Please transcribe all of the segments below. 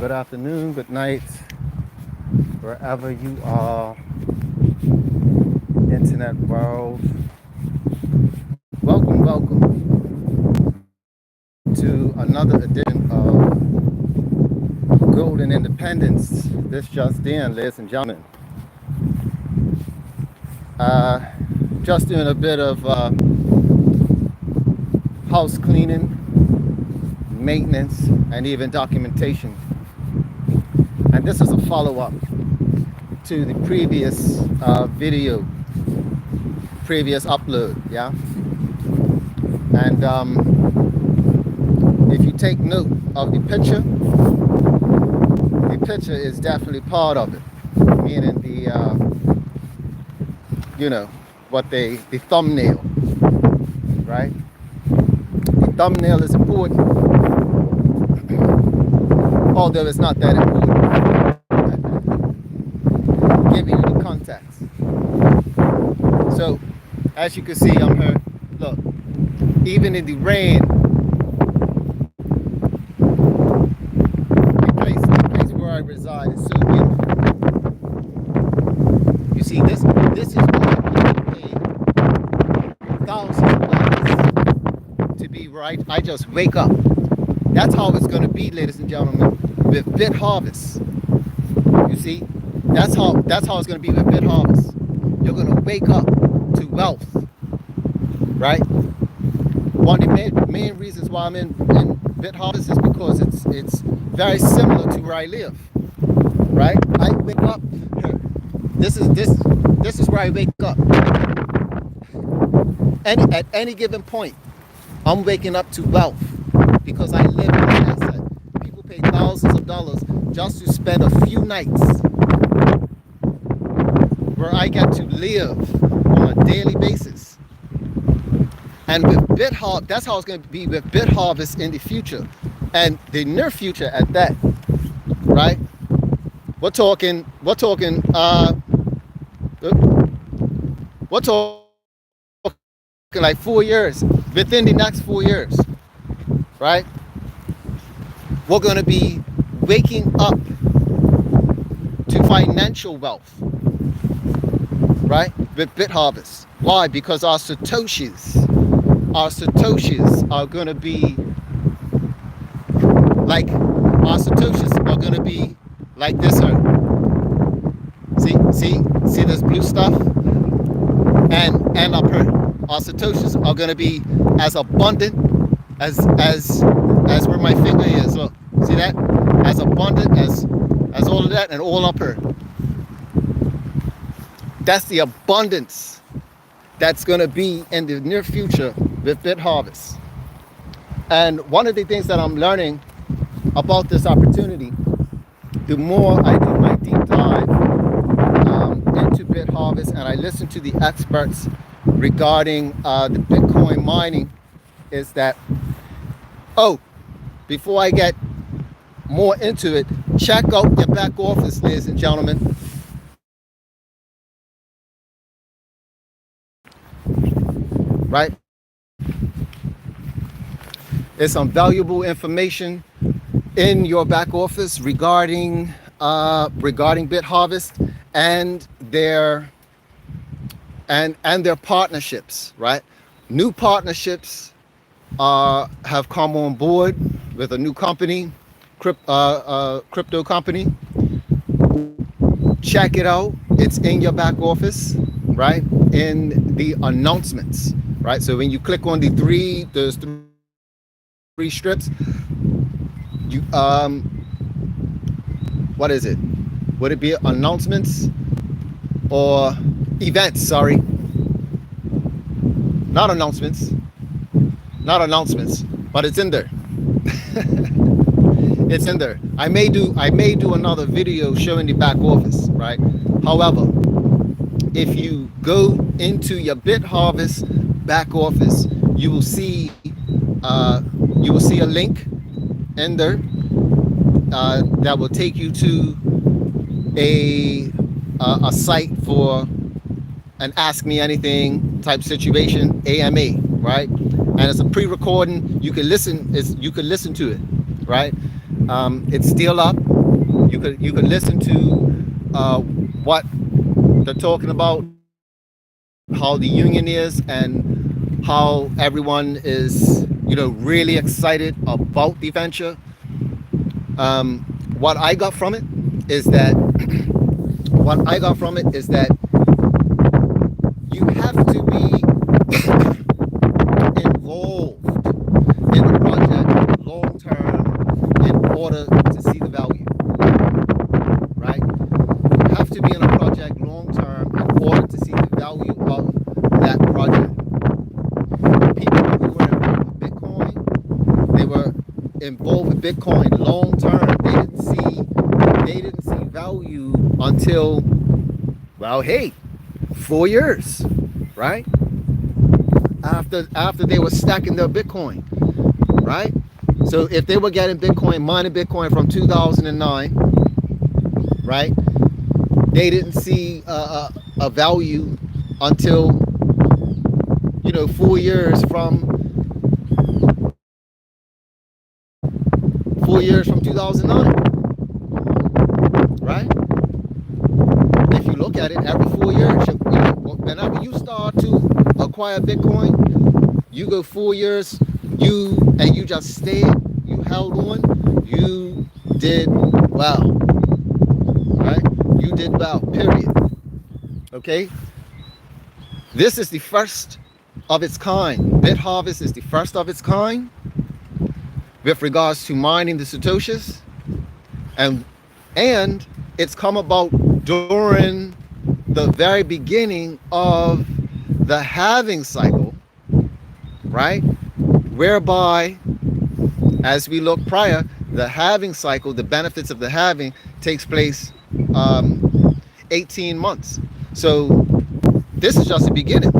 good afternoon, good night, wherever you are, internet world. Welcome to another edition of Golden Independence. This just in, ladies and gentlemen. Just doing a bit of house cleaning, maintenance, and even documentation. And this is a follow-up to the previous video, previous upload, yeah? And if you take note of the picture is definitely part of it, meaning the, the thumbnail, right? The thumbnail is important, although it's not that important. Giving you the context. So, as you can see, I'm here. Look, even in the rain, the place where I reside is so beautiful. You see, this is why people pay thousands of dollars to be right. I just wake up. That's how it's going to be, ladies and gentlemen, with BitHarvest. You see, that's how it's going to be with BitHarvest. You're going to wake up to wealth, right? One of the main reasons why I'm in BitHarvest is because it's very similar to where I live, right? I wake up. This is where I wake up. At any given point, I'm waking up to wealth because I live in an asset. People pay thousands of dollars just to spend a few nights where I get to live on a daily basis. And with BitHarvest, that's how it's going to be with BitHarvest in the future, and the near future at that, right? We're talking like 4 years. Within the next 4 years, right? We're going to be waking up to financial wealth, right? With BitHarvest. Why? Because our satoshis are going to be like this here. See this blue stuff, and up here. Our satoshis are going to be as abundant as where my finger is. Look, see that? As abundant as all of that, and all up here. That's the abundance that's going to be in the near future with BitHarvest. And one of the things that I'm learning about this opportunity, the more I do my deep dive into BitHarvest and I listen to the experts regarding the Bitcoin mining, is that, before I get more into it, check out your back office, ladies and gentlemen. Right? There's some valuable information in your back office regarding BitHarvest and their partnerships, right? New partnerships have come on board with a new company, crypto company. Check it out. It's in your back office, right? In the announcements, right? So when you click on those three strips, you what is it? Would it be announcements or events? Sorry, not announcements, but it's in there. It's in there. I may do another video showing the back office, right? However, if you go into your BitHarvest back office, you will see a link in there that will take you to a site for an Ask Me Anything type situation, AMA, right? And it's a pre-recording. You can listen to it, right? It's still up. You could listen to what they're talking about, how the union is, and how everyone is, really excited about the venture. What I got from it is that what I got from it is that you have to be involved in the project long term in order to see the value, right? You have to be in a project long term in order to see the value of that project. People who were involved with Bitcoin, they were involved with Bitcoin long term. They didn't see value until, well, hey, 4 years, right? After they were stacking their Bitcoin, right? So if they were getting Bitcoin, mining Bitcoin from 2009, right? They didn't see a value until 4 years from 2009, right? If you look at it, every 4 years, whenever you start to acquire Bitcoin, you go 4 years, you just stayed, you held on, you did well, right? You did well, period. Okay? This is the first of its kind. BitHarvest is the first of its kind with regards to mining the Satoshis, and it's come about during the very beginning of the halving cycle, right? Whereby, as we look prior, the halving cycle, the benefits of the halving takes place 18 months. So this is just the beginning.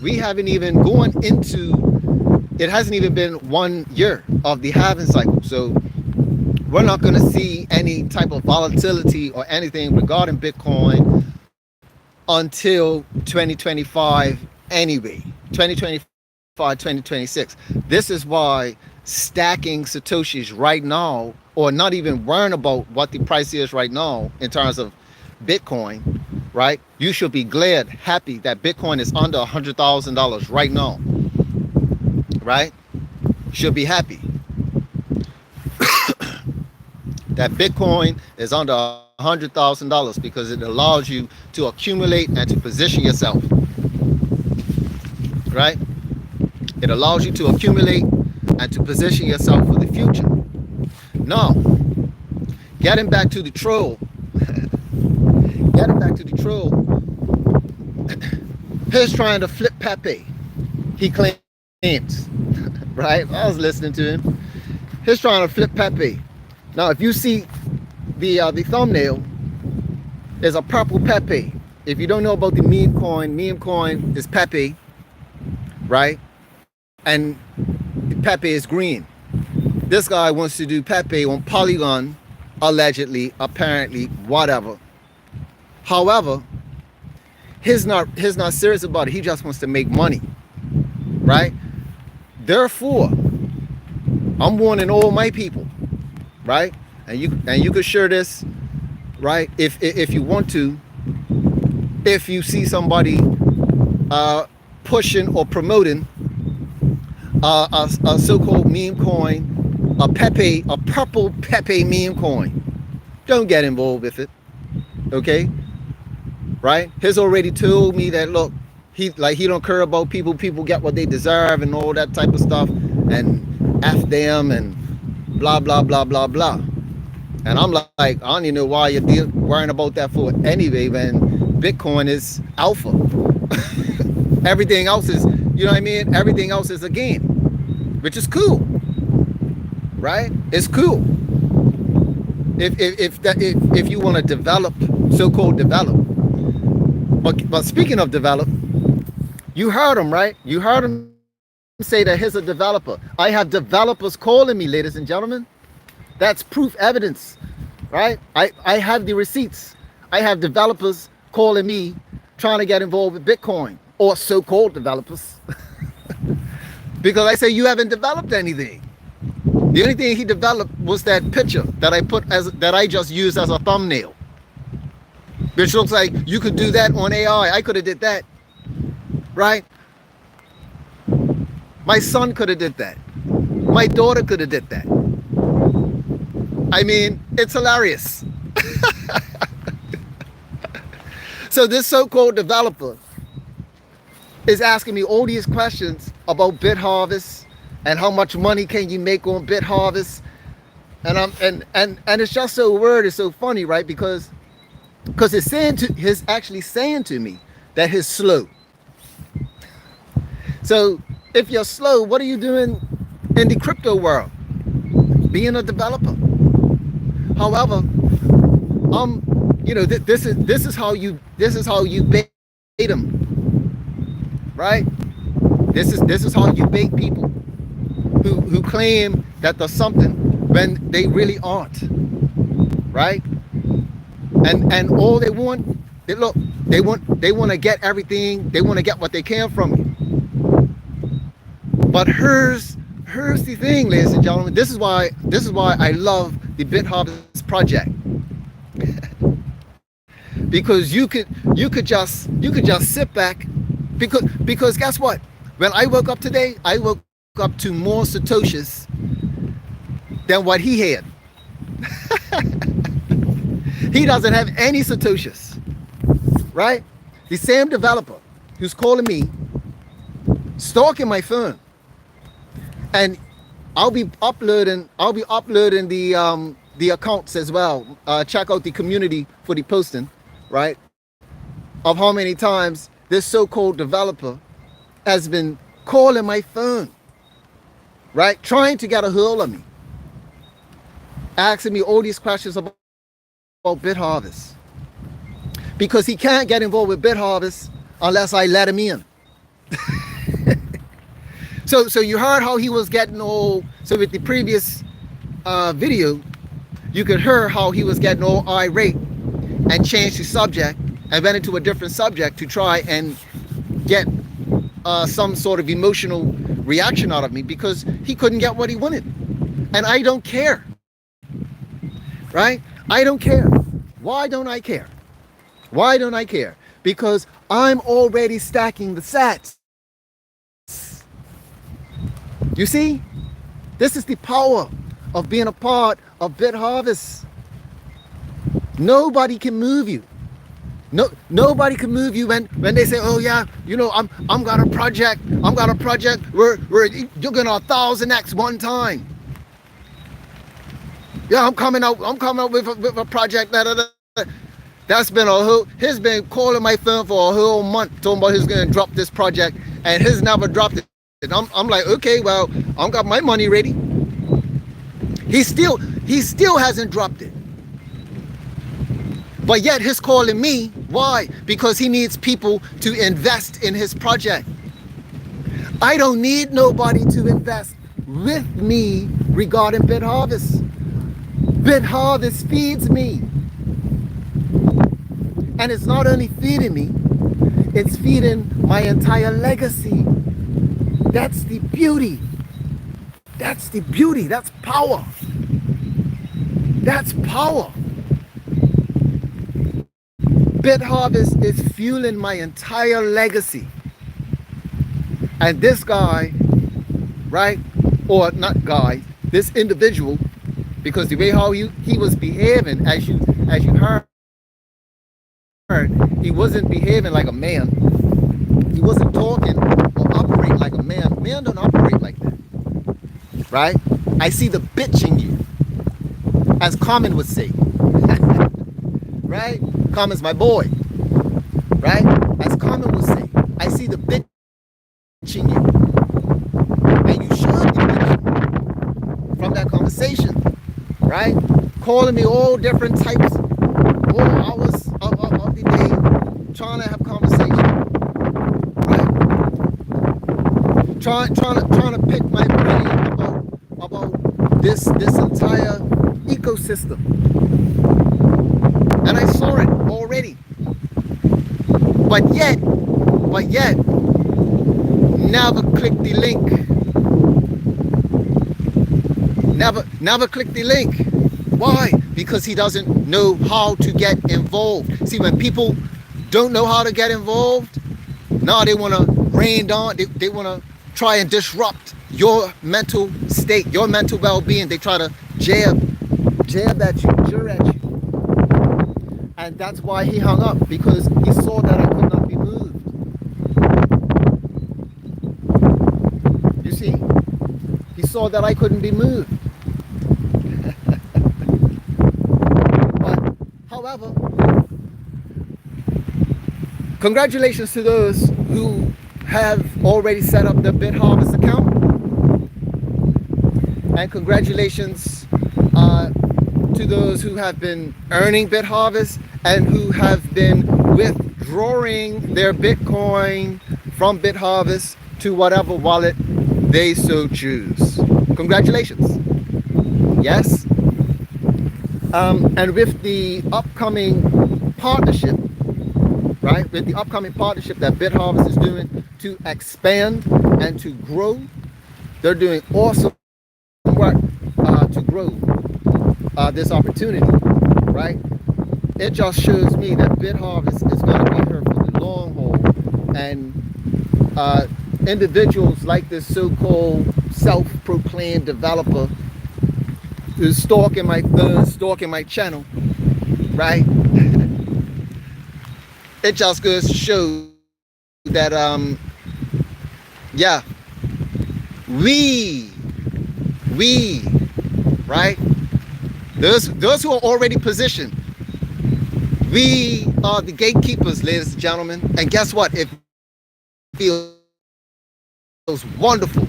We haven't even gone into, it hasn't even been 1 year of the halving cycle. So we're not going to see any type of volatility or anything regarding Bitcoin until 2025 anyway, 2025, 2026. This is why stacking Satoshis right now, or not even worrying about what the price is right now in terms of Bitcoin, right? You should be glad, happy that Bitcoin is under $100,000 right now, right? Should be happy that Bitcoin is under $100,000 because it allows you to accumulate and to position yourself, right? It allows you to accumulate and to position yourself for the future. Now, getting back to the troll, he's trying to flip Pepe, he claims, right? I was listening to him. He's trying to flip Pepe. Now, if you see the thumbnail, there's a purple Pepe. If you don't know about the meme coin is Pepe, right? And Pepe is green. This guy wants to do Pepe on Polygon, allegedly, apparently, whatever. However, he's not serious about it. He just wants to make money, right? Therefore, I'm warning all my people, right? And you could share this, right? If you want to, if you see somebody pushing or promoting a so-called meme coin, a purple Pepe meme coin, don't get involved with it, okay? Right? He's already told me that, look, he don't care about people get what they deserve and all that type of stuff, and F them and blah blah blah blah blah. And I'm like, I don't even know why you're worrying about that for anyway, when Bitcoin is alpha. Everything else is, you know what I mean? Everything else is a game, which is cool, right? It's cool. If you want to develop, so-called develop. But speaking of develop, you heard him, right? You heard him say that he's a developer. I have developers calling me, ladies and gentlemen. That's proof evidence, right? I have the receipts. I have developers calling me trying to get involved with Bitcoin, or so-called developers. Because I say, you haven't developed anything. The only thing he developed was that picture that I just used as a thumbnail, which looks like you could do that on AI. I could have did that, right? My son could have did that. My daughter could have did that. I mean, it's hilarious. So this so-called developer is asking me all these questions about BitHarvest and how much money can you make on BitHarvest, and it's just so weird. It's so funny, right? Because he's actually saying to me that he's slow. So if you're slow, what are you doing in the crypto world? Being a developer. However, this is how you bait them, right? This is how you bait people who claim that there's something when they really aren't, right? And all they want, they want to get everything, they want to get what they can from you. But here's the thing, ladies and gentlemen. This is why I love the BitHarvest project. Because you could just sit back, because guess what? When I woke up today, I woke up to more Satoshis than what he had. He doesn't have any Satoshis, right? The same developer who's calling me, stalking my phone, and I'll be uploading the accounts as well. Check out the community for the posting, right? Of how many times this so-called developer has been calling my phone, right? Trying to get a hold of me, asking me all these questions about BitHarvest, because he can't get involved with BitHarvest unless I let him in. So you heard how he was getting all. So with the previous video, you could hear how he was getting all irate and changed the subject and went into a different subject to try and get some sort of emotional reaction out of me, because he couldn't get what he wanted. And I don't care, right? I don't care. Why don't I care? Why don't I care? Because I'm already stacking the sats. You see, this is the power of being a part of BitHarvest. Nobody can move you. Nobody can move you when they say, oh yeah, I'm got a project where you're gonna 1,000x one time. Yeah, I'm coming out with a project that's been he's been calling my phone for a whole month talking about he's gonna drop this project, and he's never dropped it. I'm like, okay, well, I've got my money ready. He still hasn't dropped it. But yet he's calling me. Why? Because he needs people to invest in his project. I don't need nobody to invest with me regarding BitHarvest. BitHarvest feeds me. And it's not only feeding me, it's feeding my entire legacy. That's the beauty. That's the beauty. That's power. That's power. BitHarvest is fueling my entire legacy. And this guy, right? Or not guy, this individual, because the way how he was behaving, as you heard, he wasn't behaving like a man. He wasn't talking or operating like a man. Men don't operate like that, right? I see the bitch in you, as Common would say, right? Common's my boy, right? As Common would say, I see the bitch in you, and you should be bitching from that conversation, right? Calling me all different types, all hours of the day, trying to have conversation, right? Trying to pick my brain about this entire ecosystem. And I saw it already. But yet, never click the link. Never click the link. Why? Because he doesn't know how to get involved. See, when people don't know how to get involved, now they want to rain down. They want to try and disrupt your mental state, your mental well-being. They try to jab at you, jeer at you. And that's why he hung up, because he saw that I could not be moved. You see? He saw that I couldn't be moved. But, however, congratulations to those who have already set up the BitHarvest account. And congratulations to those who have been earning BitHarvest and who have been withdrawing their Bitcoin from BitHarvest to whatever wallet they so choose. Congratulations. Yes. And with the upcoming partnership, right? With the upcoming partnership that BitHarvest is doing to expand and to grow, they're doing awesome work to grow this opportunity, right? It just shows me that BitHarvest is going to be here for the long haul, and individuals like this so-called self-proclaimed developer who's stalking my channel, right? It just goes to show that yeah, we right, those who are already positioned, we are the gatekeepers, ladies and gentlemen. And guess what? It feels wonderful.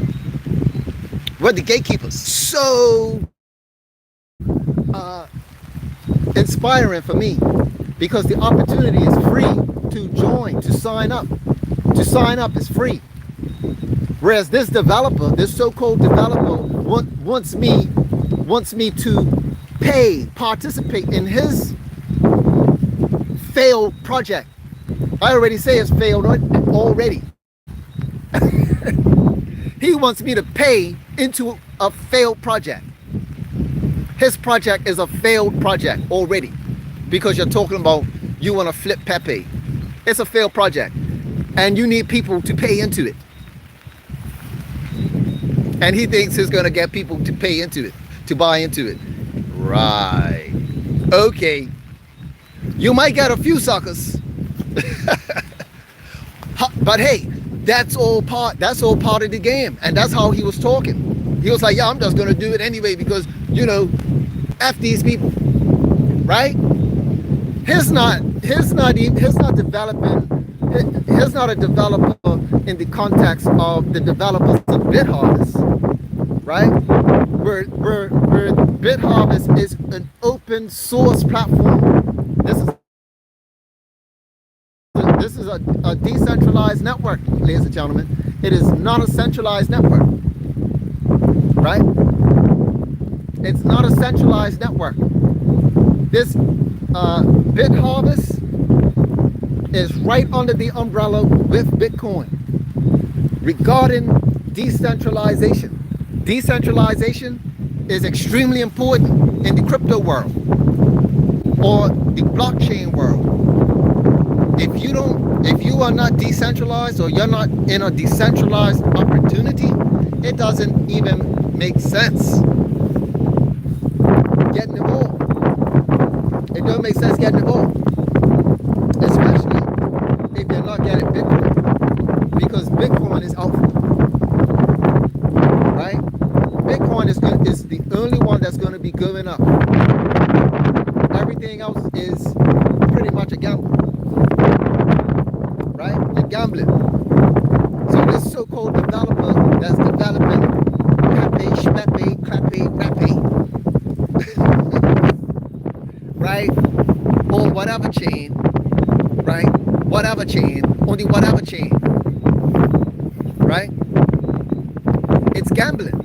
We're the gatekeepers. So inspiring for me, because the opportunity is free to join, to sign up. To sign up is free. Whereas this developer, this so-called developer, wants me to participate in his failed project. I already say it's failed already. He wants me to pay into a failed project. His project is a failed project already, because you're talking about you want to flip Pepe. It's a failed project, and you need people to pay into it. And he thinks he's going to get people to pay into it, to buy into it. Right. Okay. You might get a few suckers. But hey, that's all part of the game. And that's how he was talking. He was like, yeah, I'm just going to do it anyway because, you know, F these people. Right? He's not a developer in the context of the developers of BitHarvest, right? Where BitHarvest is an open source platform. This is a decentralized network, ladies and gentlemen. It is not a centralized network, right? It's not a centralized network. This BitHarvest is right under the umbrella with Bitcoin regarding decentralization. Decentralization is extremely important in the crypto world or the blockchain world. If you are not decentralized, or you're not in a decentralized opportunity, it doesn't even make sense getting involved. It don't make sense getting involved, especially if you're not getting Bitcoin, because Bitcoin is out, right? Bitcoin is the only one that's going to be going up. Everything else is pretty much a gamble, right? You're gambling. So this so-called developer that's developing Pepe, Schmepe, Clappe, Rappe, right? Or whatever chain, right? Whatever chain, on the whatever chain, right? It's gambling.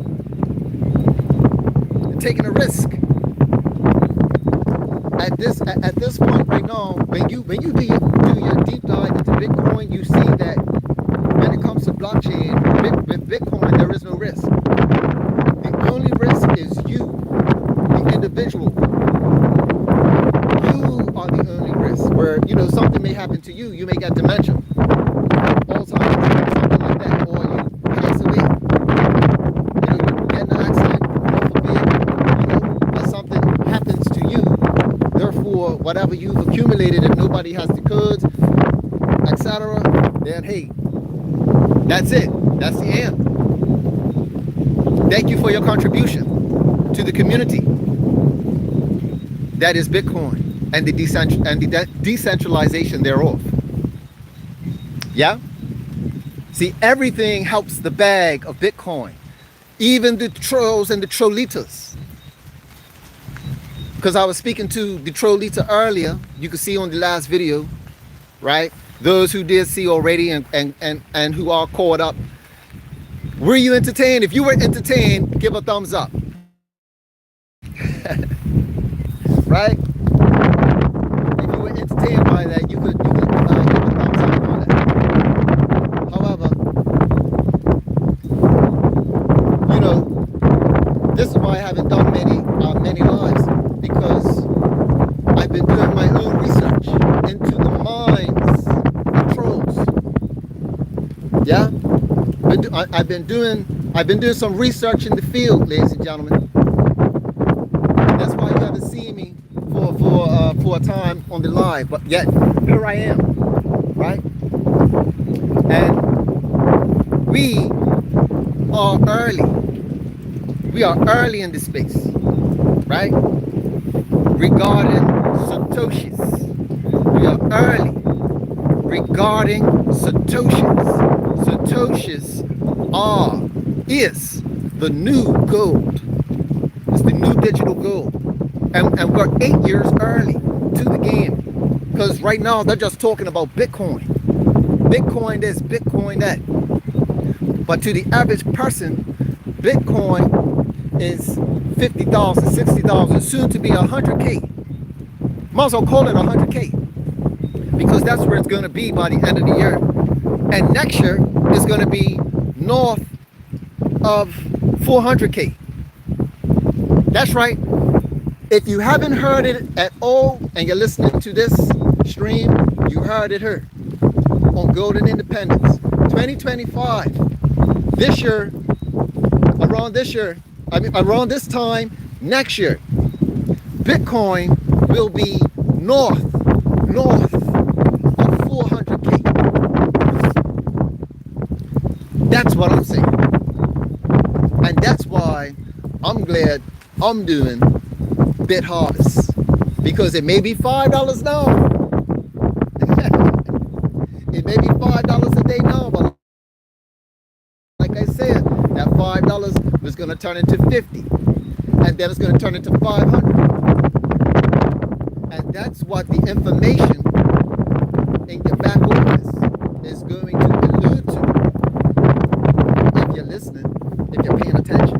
You're taking a risk. At this point right now, when you do your deep dive into Bitcoin, you see that when it comes to blockchain, with Bitcoin, there is no risk. The only risk is you, the individual. You are the only risk. Where, you know, something may happen to you. You may get dementia, Alzheimer's, something like that, or you pass away. You know, you get in an accident, God forbid, you know, or something happens to you. Therefore, whatever you've accumulated, if nobody has the codes, etc., then hey, that's it. That's the end. Thank you for your contribution to the community that is Bitcoin and the decentralization thereof. Yeah? See, everything helps the bag of Bitcoin, even the trolls and the trollitas. Because I was speaking to the trollita earlier, you could see on the last video, right? Those who did see already and who are caught up. Were you entertained? If you were entertained, give a thumbs up. Right? If you were entertained by that, you could give a thumbs up on that. However, you know, this is why I haven't done many lives, because I've been doing my own research into the minds of trolls. Yeah, I've been doing some research in the field, ladies and gentlemen. That's why you haven't seen me for a time on the live, but yet here I am, right? And we are early. We are early in this space, right? Regarding Satoshis. We are early regarding Satoshis. Satoshis is the new gold. It's the new digital gold. And we're 8 years early to the game. Because right now they're just talking about Bitcoin. Bitcoin this, Bitcoin that. But to the average person, Bitcoin is 50,000, 60,000, soon to be 100K. Might as well call it 100K. Because that's where it's going to be by the end of the year. And next year is going to be north of 400K. That's right. If you haven't heard it at all and you're listening to this stream, you heard it here on Golden Independence 2025. This year, around this time next year, Bitcoin will be north of 400K. That's what I'm saying. And that's why I'm glad I'm doing BitHarvest, because it may be $5 now. It may be $5 a day now, but like I said, that $5 was going to turn into 50, and then it's going to turn into 500. And that's what the information in your back office is going to allude to. If you're listening, if you're paying attention.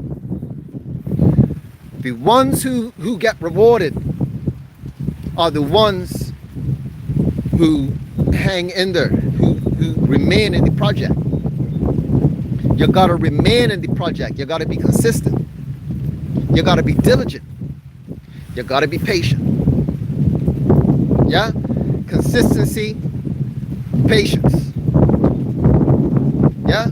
The ones who get rewarded are the ones who hang in there, who remain in the project. You gotta remain in the project. You gotta be consistent. You gotta be diligent. You gotta be patient. Yeah? Consistency, patience. Yeah?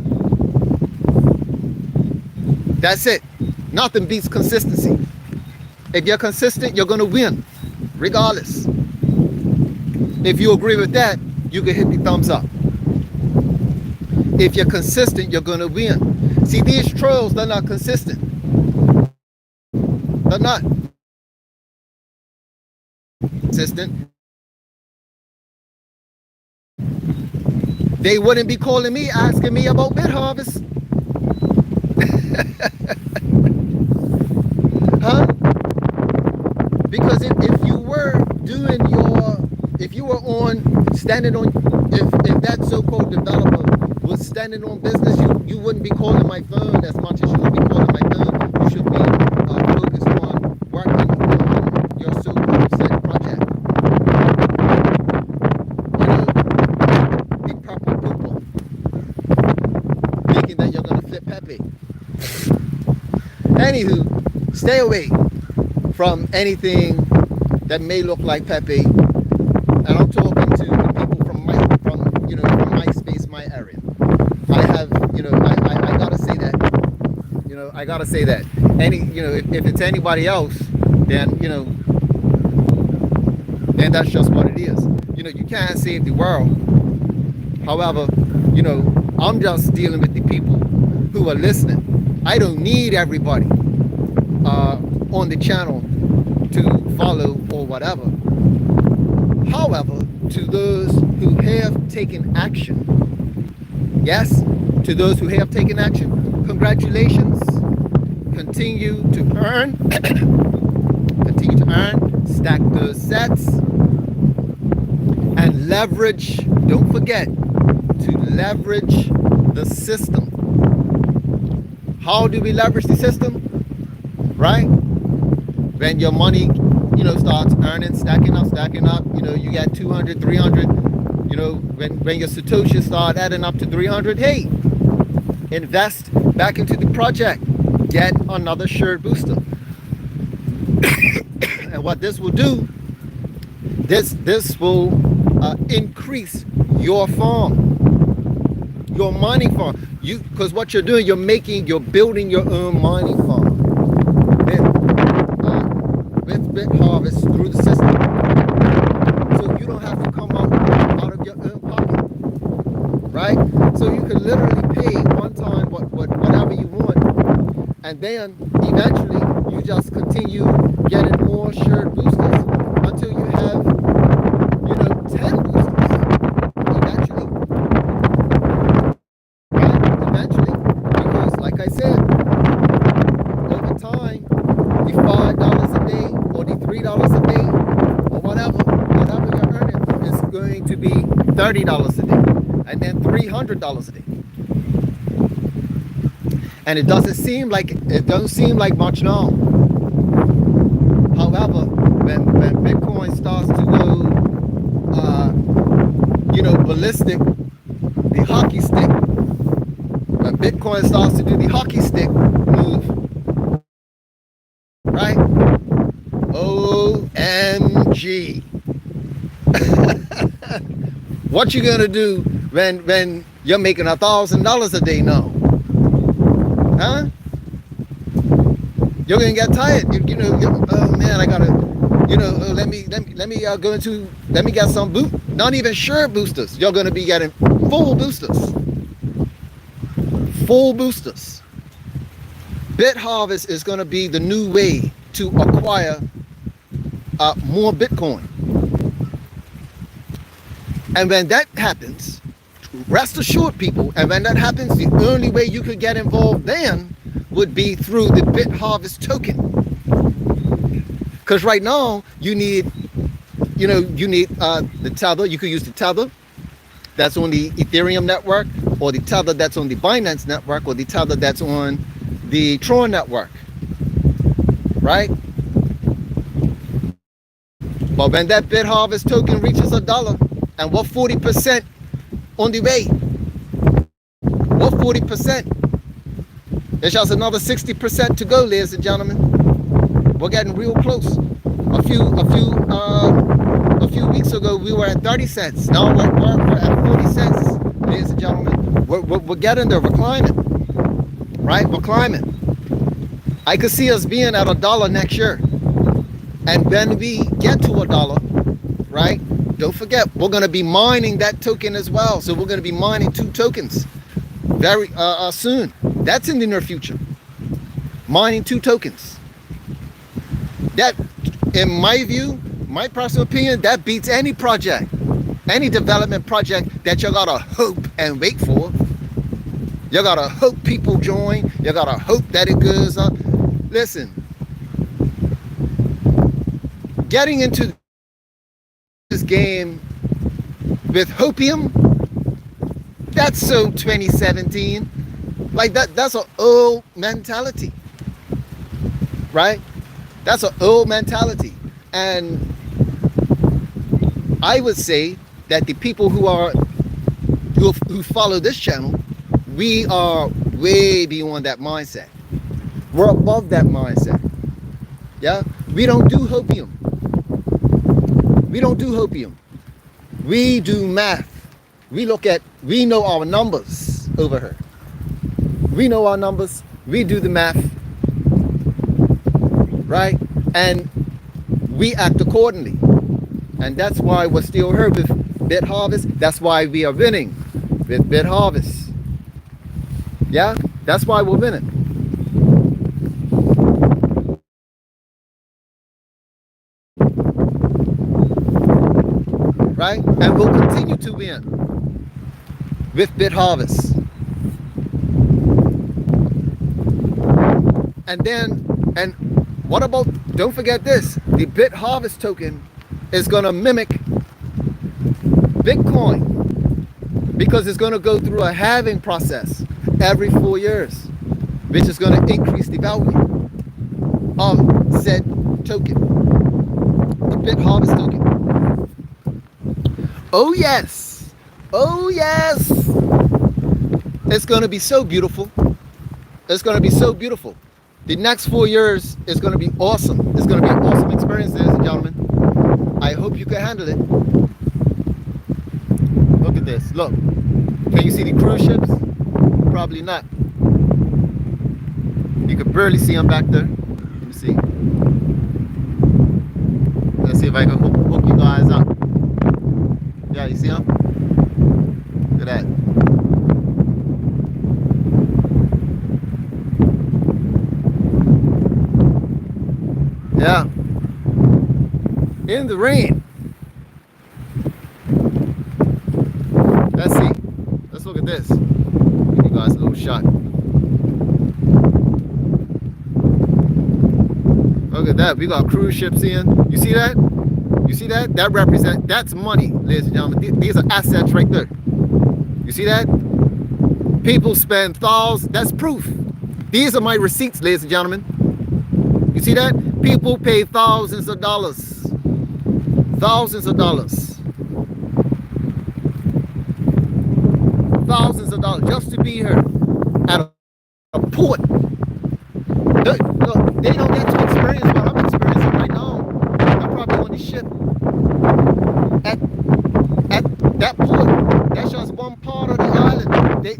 That's it. Nothing beats consistency. If you're consistent, you're going to win, regardless. If you agree with that, you can hit the thumbs up. If you're consistent, you're going to win. See, these trolls, they're not consistent. They're not consistent. They wouldn't be calling me, asking me about BitHarvest. Huh? Because if you were doing if you were standing on, if that so-called developer was standing on business, you wouldn't be calling my phone as much as you would be calling my phone. You should be focused on working on your so-called said project. You know, the purple people, thinking that you're gonna flip Pepe. Anywho, stay away from anything that may look like Pepe. And I'm talking to the people from my space, my area. I have, I gotta say that. I gotta say that. If it's anybody else, then then that's just what it is. You can't save the world. However, I'm just dealing with the people who are listening. I don't need everybody on the channel to follow or whatever. However, to those who have taken action, yes, to those who have taken action, congratulations. Continue to earn, stack those sets, and leverage. Don't forget to leverage the system. How do we leverage the system? Right? When your money, starts earning, stacking up, you got 200, 300, when your Satoshis start adding up to 300, hey, invest back into the project. Get another shared booster. And what this will do, this will increase your farm, your mining farm. Because what you're doing, you're building your own mining farm with BitHarvest through the system. So you don't have to come out of your own pocket, right? So you can literally pay one time whatever you want, and then eventually you just continue getting more shared boosters until you have 10 boosters eventually. Eventually, because like I said, over time, the $5 a day or the $3 a day or whatever you're earning is going to be $30 a day, and then $300 a day. And it doesn't seem like much now. However, when Bitcoin starts to go, ballistic, the hockey stick. When Bitcoin starts to do the hockey stick move, right? OMG. What you gonna do when you're making $1,000 a day now? Huh? You're gonna get tired. Oh man, I gotta, let me get some not even sure boosters. You're gonna be getting full boosters. Full boosters. BitHarvest is gonna be the new way to acquire more Bitcoin. And when that happens, rest assured, people, and when that happens, the only way you could get involved then would be through the BitHarvest token. Because right now you need the Tether. You could use the Tether that's on the Ethereum network, or the Tether that's on the Binance network, or the Tether that's on the Tron network, right? But when that BitHarvest token reaches $1, and we're 40% on the way, we're 40%. There's just another 60% to go, ladies and gentlemen. We're getting real close. A few weeks ago, we were at 30 cents. Now we're at 40 cents, ladies and gentlemen. We're getting there. We're climbing, right? We're climbing. I could see us being at $1 next year. And when we get to $1, right? Don't forget, we're going to be mining that token as well. So we're going to be mining 2 tokens very soon. That's in the near future. Mining 2 tokens. That, in my view, my personal opinion, that beats any project, any development project that you gotta hope and wait for. You gotta hope people join. You gotta hope that it goes up. Listen, getting into this game with hopium, that's so 2017. Like that's an old mentality, right? That's an old mentality. And I would say that the people who follow this channel, we are way beyond that mindset. We're above that mindset. Yeah, we don't do hopium. We don't do hopium. We do math. We know our numbers over here. We know our numbers. We do the math, right? And we act accordingly. And that's why we're still here with BitHarvest. That's why we are winning with BitHarvest. Yeah, that's why we're winning. Right? And we'll continue to win with BitHarvest. And what about, don't forget this, the BitHarvest token is going to mimic Bitcoin because it's going to go through a halving process every 4 years, which is going to increase the value of said token, the BitHarvest token. Oh yes, oh yes, it's going to be so beautiful. It's going to be so beautiful. The next 4 years is going to be awesome. It's going to be an awesome experience, ladies and gentlemen. I hope you can handle it. Look at this. Look. Can you see the cruise ships? Probably not. You can barely see them back there. Let me see. Let's see if I can hook you guys up. Yeah, you see them? Look at that. Yeah. In the rain. Let's see. Let's look at this. Give you guys a little shot. Look at that. We got cruise ships in. You see that? You see that? That represents, that's money, ladies and gentlemen. These are assets right there. You see that? People spend thousands. That's proof. These are my receipts, ladies and gentlemen. You see that? People pay thousands of dollars. Thousands of dollars. Thousands of dollars just to be here at a port. They don't get to experience what I'm experiencing right now. I'm probably on the ship at that port. That's just one part of the island. They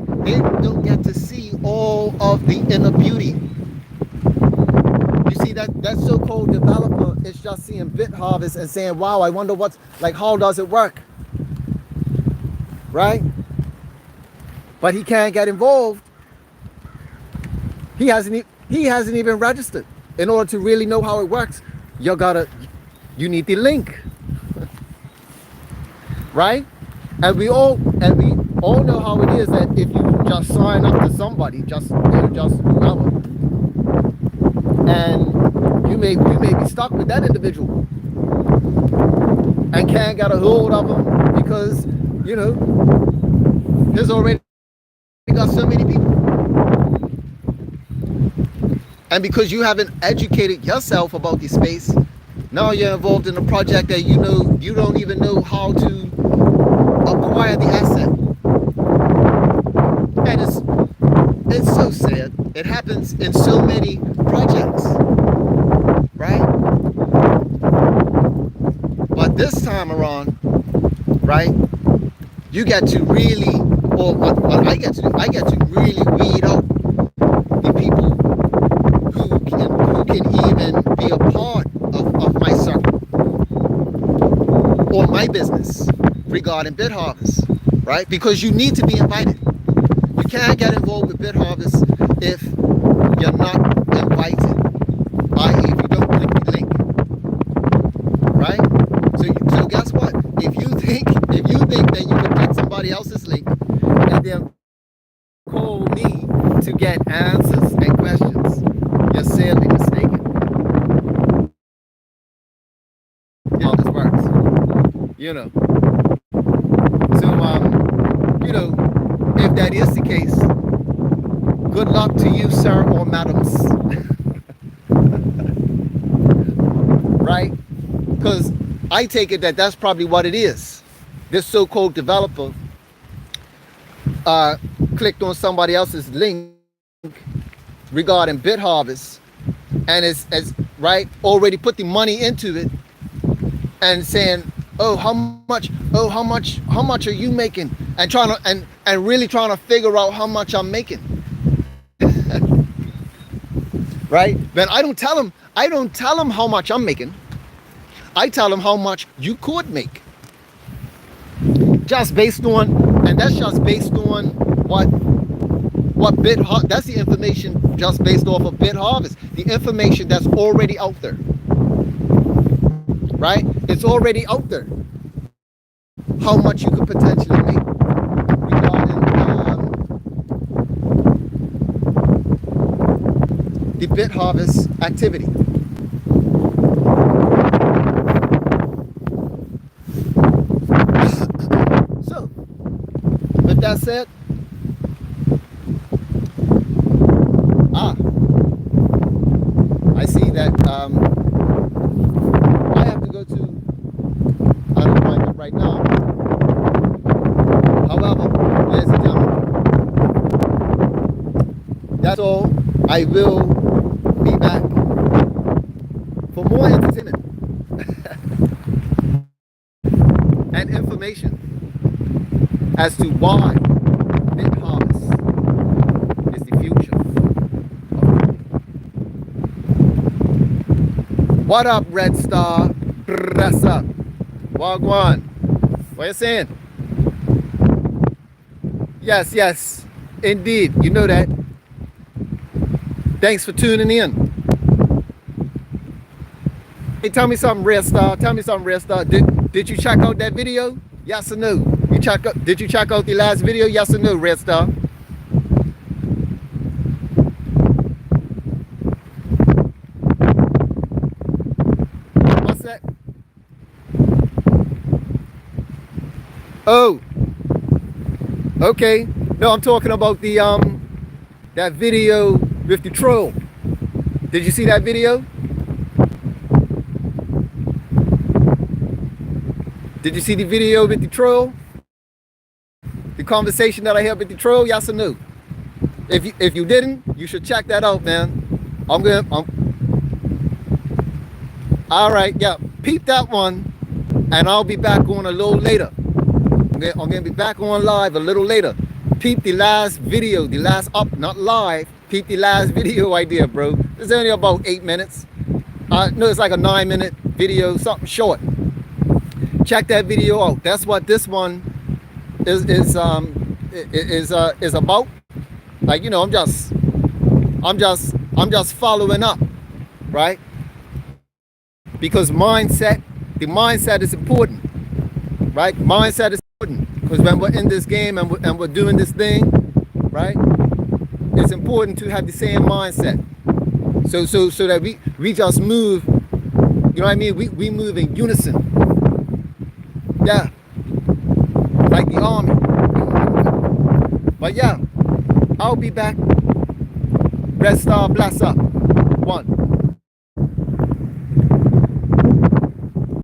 don't get to see all of the inner beauty. That so-called developer is just seeing BitHarvest and saying, wow, I wonder what's, like, how does it work? Right? But he can't get involved. He hasn't even registered. In order to really know how it works, you need the link. Right? And we all know how it is that if you just sign up to somebody, just whoever, and you may be stuck with that individual and can't get a hold of them because, you know, there's already got so many people. And because you haven't educated yourself about this space, now you're involved in a project that you don't even know how to acquire the asset. And it's so sad. It happens in so many projects, right? But this time around, right, you get to really, or what I get to do, I get to really weed out the people who can even be a part of my circle or my business regarding BitHarvest, right? Because you need to be invited. You can't get involved with BitHarvest if you're not invited, i.e. if you don't click the link, right? So guess what? If you think that you can click somebody else's link and then call me to get answers and questions, you're sadly mistaken. How this works, you know. So you know, if that is the case, good luck to you, sir or madams. Right? Because I take it that that's probably what it is. This so-called developer clicked on somebody else's link regarding BitHarvest and is right, already put the money into it, and saying, oh, how much are you making, and trying to and really trying to figure out how much I'm making. Right? Then I don't tell them how much I'm making. I tell them how much you could make. Just based on, and that's just based on what BitHarvest, that's the information just based off of BitHarvest, the information that's already out there. Right? It's already out there. How much you could potentially make regarding the BitHarvest activity. So, with that said, I see that I have to go to an appointment right now. However, ladies and gentlemen, that's all. I will be back for more entertainment and information as to why BitHarvest is the future. What up, Red Star? Dress up. Wagwan. What you saying? Yes, indeed. You know that. Thanks for tuning in. Hey, tell me something, Red Star. Tell me something, Red Star. Did you check out that video? Yes or no? Did you check out the last video? Yes or no, Red Star? What's that? Oh. Okay. No, I'm talking about the that video with the troll. Did you see that video? Did you see the video with the troll? The conversation that I had with the troll, yes or no? If you didn't, you should check that out, man. All right, yeah, peep that one, and I'll be back on a little later. I'm gonna be back on live a little later. Peep the last video, not live. Peep the last video idea, bro. It's only about 8 minutes. No, it's like a 9-minute video, something short. Check that video out. That's what this one is about. Like, you know, I'm just following up, right? Because the mindset is important, right? Mindset is important because when we're in this game and we're doing this thing, right? It's important to have the same mindset. So that we just move. You know what I mean? We move in unison. Yeah, like the army. But yeah, I'll be back. Red Star, bless up. One.